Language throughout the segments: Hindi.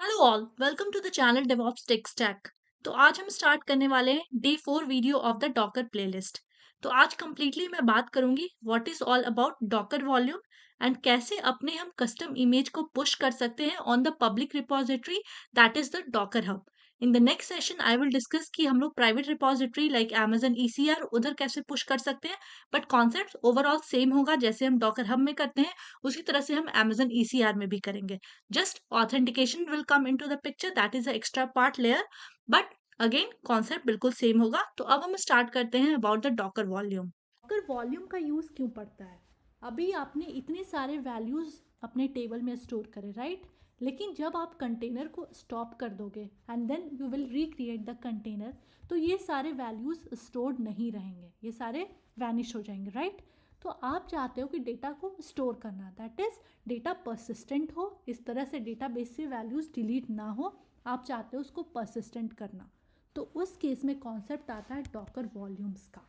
Hello all welcome to the channel DevOps tech stack. तो आज हम स्टार्ट करने वाले हैं day 4 video of the Docker playlist. तो आज कंप्लीटली मैं बात करूंगी what is all about Docker volume and कैसे अपने हम कस्टम इमेज को पुश कर सकते हैं on the public repository that is the Docker hub. In the next session I will discuss कि हम लोग private repository like Amazon ECR उधर कैसे पुश कर सकते हैं, बट कॉन्सेप्ट ओवरऑल सेम होगा। जैसे हम डॉकर हब में करते हैं उसी तरह से हम Amazon ECR में भी करेंगे। Just authentication will come into the picture, that is the extra part layer, but again concept बिल्कुल सेम होगा। तो अब हम स्टार्ट करते हैं about the Docker volume. Docker volume का यूज़ क्यों पड़ता है? अभी आपने इतने सारे वैल्यूज़ अपने टेबल में स्टोर करे, राइट? लेकिन जब आप कंटेनर को स्टॉप कर दोगे and then you will recreate the container, तो ये सारे वैल्यूज़ स्टोर्ड नहीं रहेंगे, ये सारे वैनिश हो जाएंगे, राइट? तो आप चाहते हो कि डेटा को स्टोर करना, दैट इज़ डेटा परसिस्टेंट हो, इस तरह से डेटाबेस से वैल्यूज़ डिलीट ना हो, आप चाहते हो उसको परसिस्टेंट करना। तो उस केस में कॉन्सेप्ट आता है डॉकर वॉल्यूम्स का।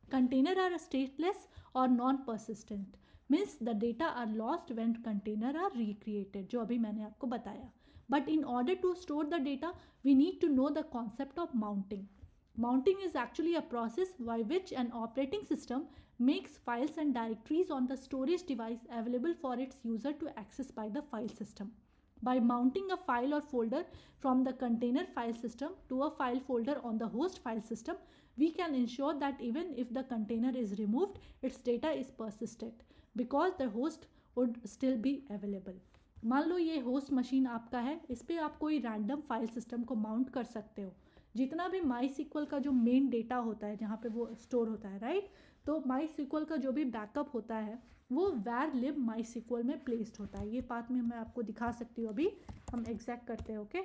Container are stateless or non-persistent, means the data are lost when container are recreated, जो अभी मैंने आपको बताया. But in order to store the data, we need to know the concept of mounting. Mounting is actually a process by which an operating system makes files and directories on the storage device available for its user to access by the file system. By mounting a file or folder from the container file system to a file folder on the host file system, we can ensure that even if the container is removed, its data is persistent because the host would still be available. मान लो ये होस्ट मशीन आपका है, इस पर आप कोई रैंडम फाइल सिस्टम को माउंट कर सकते हो। जितना भी माई सिक्वल का जो मेन डेटा होता है जहाँ पे वो स्टोर होता है, राइट? तो माई सिक्वल का जो भी बैकअप होता है वो वैर लिब माई सिक्वल में प्लेस्ड होता है। ये पार्ट में मैं आपको दिखा सकती हूँ, अभी हम एग्जैक्ट करते हैं। ओके,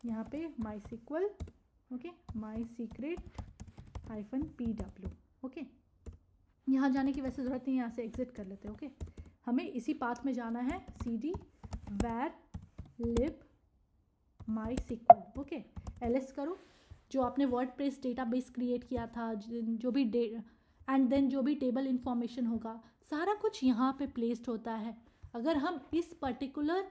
यहाँ पे MySQL, okay, my secret -pw। Okay, यहाँ जाने की वैसे ज़रूरत नहीं है, यहाँ से एग्जिट कर लेते हैं। ओके, हमें इसी पाथ में जाना है, cd var lib mysql। Okay, ls करो, जो आपने वर्डप्रेस डेटाबेस क्रिएट किया था, जो भी एंड देन जो भी टेबल इंफॉर्मेशन होगा, सारा कुछ यहाँ पे प्लेस्ड होता है। अगर हम इस पर्टिकुलर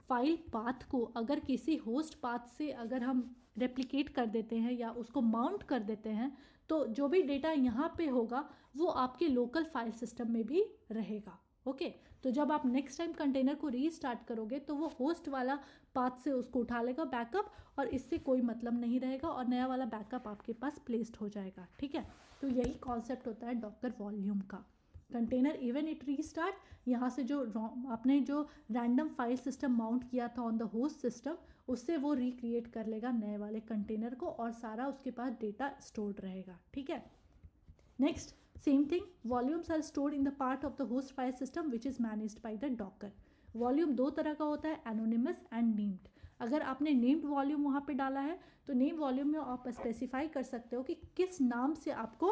फाइल पाथ को अगर किसी होस्ट पाथ से अगर हम रेप्लिकेट कर देते हैं या उसको माउंट कर देते हैं, तो जो भी डेटा यहाँ पे होगा वो आपके लोकल फाइल सिस्टम में भी रहेगा। ओके, तो जब आप नेक्स्ट टाइम कंटेनर को रीस्टार्ट करोगे तो वो होस्ट वाला पाथ से उसको उठा लेगा बैकअप, और इससे कोई मतलब नहीं रहेगा और नया वाला बैकअप आपके पास प्लेस्ड हो जाएगा। ठीक है, तो यही कॉन्सेप्ट होता है डॉकर वॉल्यूम का। कंटेनर इवन इट रीस्टार्ट, यहाँ से जो आपने जो रैंडम फाइल सिस्टम माउंट किया था ऑन द होस्ट सिस्टम, उससे वो रिक्रिएट कर लेगा नए वाले कंटेनर को और सारा उसके पास डेटा स्टोर्ड रहेगा। ठीक है, next same thing, volumes are stored in the part of the host file system which is managed by the Docker. Volume दो तरह का होता है, एनोनिमस एंड नेम्ड। अगर आपने नेम्ड वॉल्यूम वहाँ पे डाला है तो नेम वॉल्यूम में आप स्पेसिफाई कर सकते हो कि किस नाम से आपको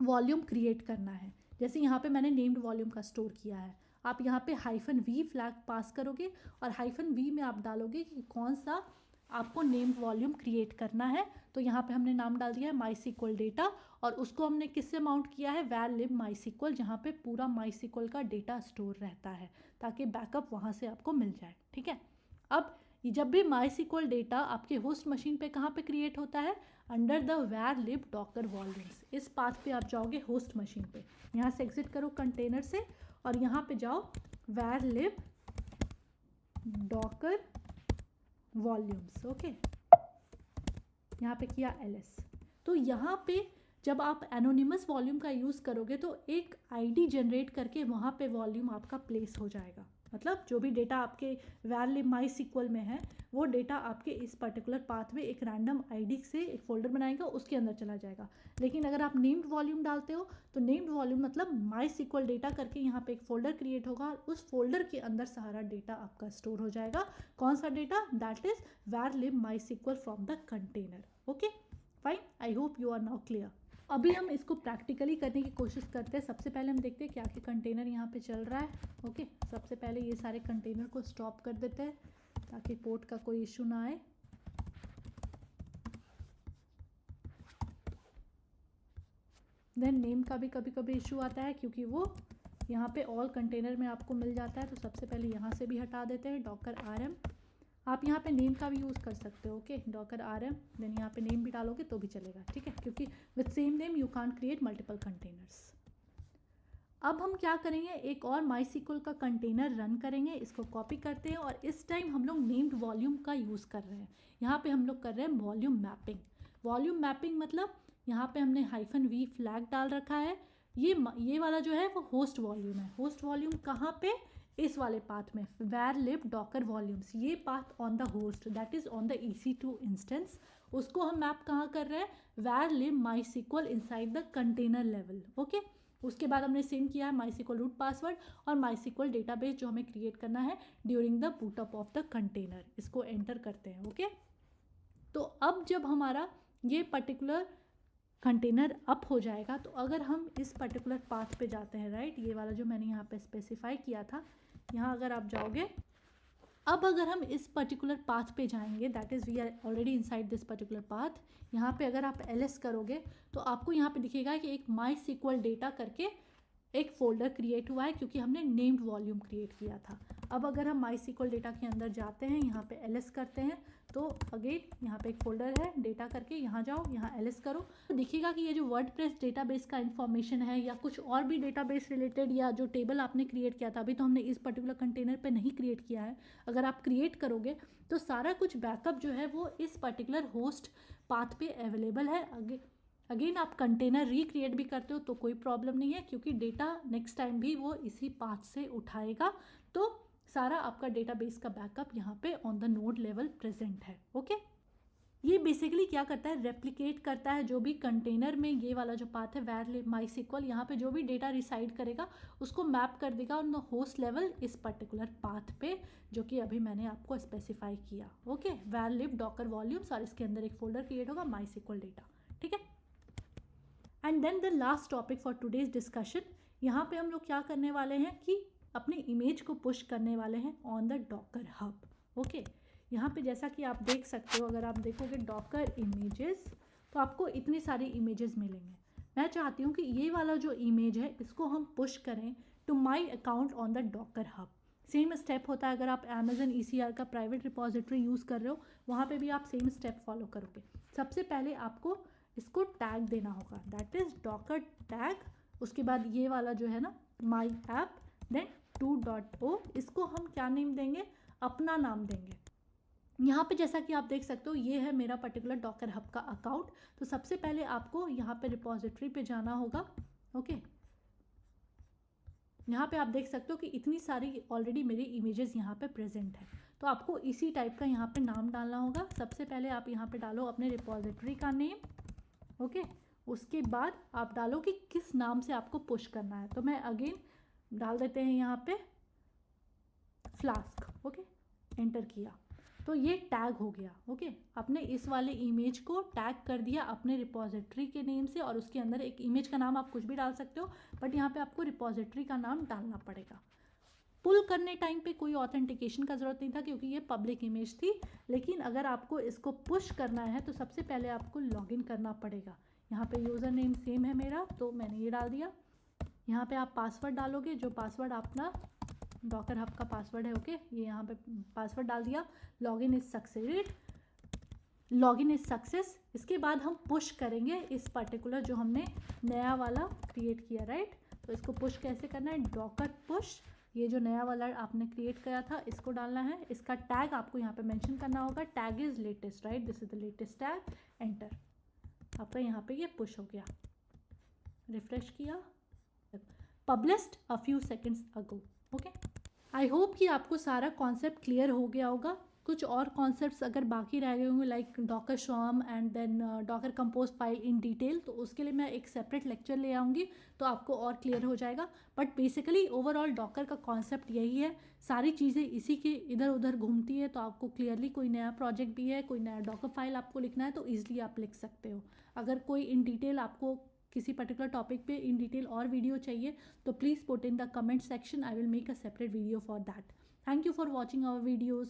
वॉल्यूम क्रिएट करना है। जैसे यहाँ पे मैंने नेम्ड वॉल्यूम का स्टोर किया है, आप यहाँ पे -v फ्लैग पास करोगे और -v में आप डालोगे कि कौन सा आपको नेम्ड वॉल्यूम क्रिएट करना है। तो यहाँ पे हमने नाम डाल दिया है माई डेटा, और उसको हमने किससे माउंट किया है, वैर लिब माई, जहाँ पे पूरा माई का डेटा स्टोर रहता है ताकि बैकअप वहाँ से आपको मिल जाए। ठीक है, अब जब भी माई डेटा आपके होस्ट मशीन पे कहाँ पे क्रिएट होता है, अंडर द वैर लिब डॉकर वॉल्यूम्स। इस पाथ पे आप जाओगे होस्ट मशीन पे, यहाँ से एग्जिट करो कंटेनर से और यहाँ पे जाओ वैर लिब डॉकर वॉल्यूम्स। ओके, यहाँ पे किया ls। तो यहाँ पे जब आप एनोनिमस वॉल्यूम का यूज़ करोगे तो एक आईडी जनरेट करके वहाँ पे वॉल्यूम आपका प्लेस हो जाएगा। मतलब जो भी डेटा आपके वैर लिब माई सिक्वल में है वो डेटा आपके इस पर्टिकुलर पाथ में एक रैंडम आईडी से एक फोल्डर बनाएगा, उसके अंदर चला जाएगा। लेकिन अगर आप नेम्ड वॉल्यूम डालते हो तो नेम्ड वॉल्यूम मतलब माई सिक्वल डेटा करके यहाँ पे एक फोल्डर क्रिएट होगा, उस फोल्डर के अंदर सारा डेटा आपका स्टोर हो जाएगा। कौन सा data, that is var lib MySQL from the container. Okay fine, I hope you are now clear. अभी हम इसको प्रैक्टिकली करने की कोशिश करते हैं। सबसे पहले हम देखते हैं क्या क्या कंटेनर यहाँ पे चल रहा है। ओके, सबसे पहले ये सारे कंटेनर को स्टॉप कर देते हैं ताकि पोर्ट का कोई इशू ना आए। देन नेम का भी कभी कभी इशू आता है क्योंकि वो यहाँ पे ऑल कंटेनर में आपको मिल जाता है, तो सबसे पहले यहाँ से भी हटा देते हैं डॉकर rm आप यहाँ पे नेम का भी यूज़ कर सकते हो, ओके, डॉकर RM, देन यहाँ पे नेम भी डालोगे तो भी चलेगा, ठीक है, क्योंकि with same name you can't create multiple containers. अब हम क्या करेंगे, एक और MySQL का कंटेनर रन करेंगे, इसको कॉपी करते हैं और इस टाइम हम लोग नेम्ड वॉल्यूम का यूज़ कर रहे हैं। यहाँ पे हम लोग कर रहे हैं वॉल्यूम मैपिंग। वॉल्यूम मैपिंग मतलब यहाँ पे हमने -v फ्लैग डाल रखा है। ये वाला जो है वो होस्ट वॉल्यूम है। होस्ट वॉल्यूम कहाँ पे, इस वाले पाथ में, where lib docker volumes, ये path on the host, that is on the EC2 instance. उसको हम मैप कहाँ कर रहे हैं, where lib MySQL inside the container level, okay. उसके बाद हमने सेम किया है MySQL रूट पासवर्ड और MySQL डेटाबेस जो हमें क्रिएट करना है during the boot up of the container, इसको एंटर करते हैं, ओके। तो अब जब हमारा ये पर्टिकुलर कंटेनर अप हो जाएगा, तो अगर हम इस पर्टिकुलर पाथ पे जाते हैं, राइट, ये वाला जो मैंने यहाँ पे स्पेसिफाई किया था, यहाँ अगर आप जाओगे, अब अगर हम इस पर्टिकुलर पाथ पे जाएंगे, that is we are already inside this particular path, यहाँ पे अगर आप ls करोगे तो आपको यहाँ पे दिखेगा कि एक MySQL डेटा करके एक फोल्डर क्रिएट हुआ है, क्योंकि हमने नेम्ड वॉल्यूम क्रिएट किया था। अब अगर हम MySQL डेटा के अंदर जाते हैं, यहाँ पे ls करते हैं, तो अगेन यहाँ पे एक फोल्डर है डेटा करके, यहाँ जाओ, यहाँ ls करो, तो दिखेगा कि ये जो वर्डप्रेस डेटाबेस का इन्फॉर्मेशन है या कुछ और भी डेटाबेस रिलेटेड या जो टेबल आपने क्रिएट किया था, अभी तो हमने इस पर्टिकुलर कंटेनर पे नहीं क्रिएट किया है, अगर आप क्रिएट करोगे तो सारा कुछ बैकअप जो है वो इस पर्टिकुलर होस्ट पाथ पे अवेलेबल है। अगेन आप कंटेनर रिक्रिएट भी करते हो तो कोई प्रॉब्लम नहीं है, क्योंकि डेटा नेक्स्ट टाइम भी वो इसी पाथ से उठाएगा, तो सारा आपका डेटाबेस का बैकअप यहाँ पे on the node level present है, ओके। ये बेसिकली क्या करता है, रेप्लिकेट करता है जो भी कंटेनर में ये वाला जो पाथ है where lib MySQL, यहाँ पे जो भी डेटा रिसाइड करेगा उसको मैप कर देगा ऑन द होस्ट लेवल इस पर्टिकुलर पाथ पे, जो कि अभी मैंने आपको स्पेसिफाई किया, okay, where lib docker volumes, और इसके अंदर एक फोल्डर क्रिएट होगा MySQL डेटा, ठीक है। And then the last topic for today's discussion, यहाँ पे हम लोग क्या करने वाले हैं कि अपनी इमेज को पुश करने वाले हैं on the Docker hub, okay. यहाँ पे जैसा कि आप देख सकते हो, अगर आप देखोगे डॉकर इमेजेस, तो आपको इतनी सारी इमेजेस मिलेंगे। मैं चाहती हूँ कि ये वाला जो इमेज है इसको हम पुश करें to my account on the Docker hub. Same step होता है, अगर आप Amazon ECR का प्राइवेट रिपोजिटरी यूज़ कर रहे हो, वहाँ पे भी आप सेम स्टेप फॉलो करोगे। सबसे पहले आपको इसको टैग देना होगा, दैट इज़ डॉकर टैग। उसके बाद ये वाला जो है ना माई ऐप, देन 2.o, इसको हम क्या नेम देंगे, अपना नाम देंगे। यहाँ पे जैसा कि आप देख सकते हो ये है मेरा पर्टिकुलर डॉकर हब का अकाउंट। तो सबसे पहले आपको यहाँ पे रिपोजिटरी पे जाना होगा, ओके। यहाँ पे आप देख सकते हो कि इतनी सारी ऑलरेडी मेरी इमेजेस यहाँ पे प्रेजेंट है, तो आपको इसी टाइप का यहाँ पे नाम डालना होगा। सबसे पहले आप यहाँ पे डालो अपने रिपोजिटरी का नेम, ओके। उसके बाद आप डालो कि किस नाम से आपको पुश करना है, तो मैं अगेन डाल देते हैं यहाँ पे फ्लास्क, ओके, एंटर किया, तो ये टैग हो गया, ओके। आपने इस वाले इमेज को टैग कर दिया अपने रिपोजिटरी के नेम से, और उसके अंदर एक इमेज का नाम आप कुछ भी डाल सकते हो, बट यहाँ पे आपको रिपोजिटरी का नाम डालना पड़ेगा। पुल करने टाइम पे कोई ऑथेंटिकेशन का ज़रूरत नहीं था, क्योंकि ये पब्लिक इमेज थी, लेकिन अगर आपको इसको पुश करना है तो सबसे पहले आपको लॉगिन करना पड़ेगा। यहाँ पे यूज़र नेम सेम है मेरा, तो मैंने ये डाल दिया। यहाँ पे आप पासवर्ड डालोगे, जो पासवर्ड अपना डॉकर हब का पासवर्ड है, ओके, ये यहाँ पे पासवर्ड डाल दिया। Login is success. इसके बाद हम पुश करेंगे इस पर्टिकुलर जो हमने नया वाला क्रिएट किया, राइट। तो इसको पुश कैसे करना है, डॉकर पुश, ये जो नया वाला आपने क्रिएट किया था इसको डालना है। इसका टैग आपको यहाँ पे मेंशन करना होगा, tag is latest, right, this is the latest tag, enter. आपका यहाँ पे ये पुश हो गया, रिफ्रेश किया, published a few seconds ago, okay. I hope कि आपको सारा कॉन्सेप्ट क्लियर हो गया होगा। कुछ और कॉन्सेप्ट्स अगर बाकी रह गए होंगे, like Docker swarm and then Docker compose file in detail, तो उसके लिए मैं एक सेपरेट लेक्चर ले आऊँगी, तो आपको और क्लियर हो जाएगा। बट बेसिकली ओवरऑल डॉकर का कॉन्सेप्ट यही है, सारी चीज़ें इसी के इधर उधर घूमती है। तो आपको क्लियरली कोई नया प्रोजेक्ट भी है, कोई नया डॉकर फाइल आपको लिखना है, तो ईजिली आप लिख सकते हो। अगर कोई इन डिटेल आपको किसी पर्टिकुलर टॉपिक पे इन डिटेल और वीडियो चाहिए, तो please put in the comment section, I will make a separate video for that. Thank you for watching our videos.